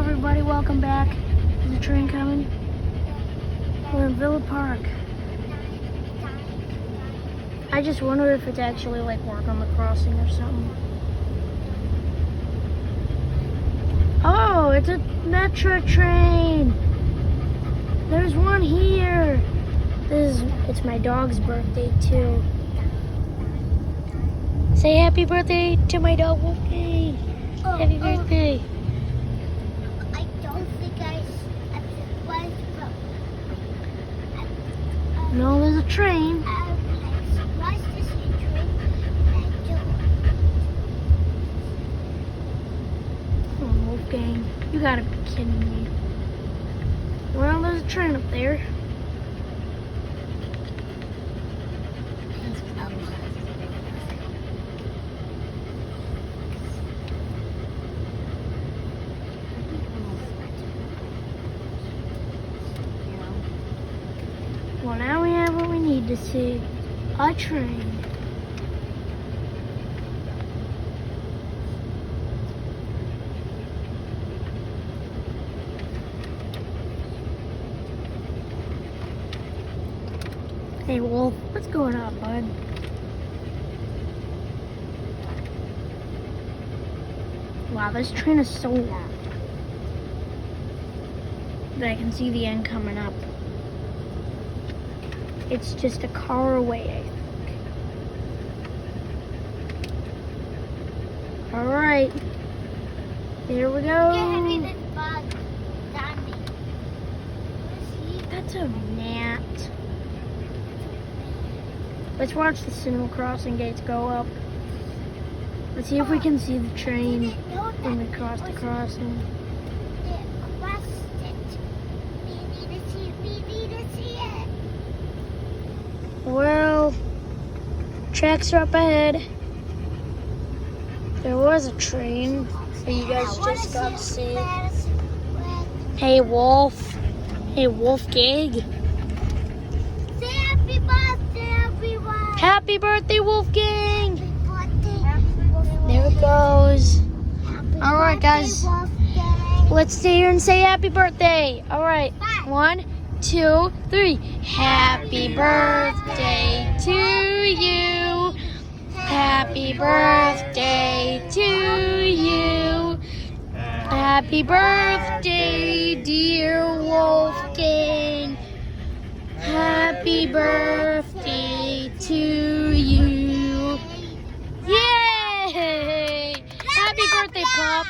everybody, welcome back. Is the train coming? We're in Villa Park. I just wonder if it's actually like work on the crossing or something. Oh, it's a metro train. There's one here. It's my dog's birthday too. Say happy birthday to my dog, Wolfie. Happy birthday. I don't think I was, but No, there's a train. what's this train? Oh, Wolfgang, you gotta be kidding me. Well, there's a train up there. Well, now we have what we need to see. A train. Hey, Wolf, what's going on, bud? Wow, this train is so long that I can see the end coming up. It's just a car away, I think. All right, here we go. That's a gnat. Let's watch the signal crossing gates go up. Let's see if we can see the train when we cross the crossing. Well, tracks are up ahead. There was a train that you guys just got to see. Hey, Wolf. Hey, Wolfgang. Say happy birthday, everyone. Happy birthday, Wolfgang. Happy There it goes. All right, guys. Let's stay here and say happy birthday. All right. 1, 2, 3. Happy birthday to you. Happy birthday to you. Happy birthday, dear Wolfgang. Happy birthday to you. Yay! Happy birthday, pup.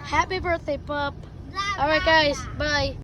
Happy birthday, pup. All right, guys. Bye.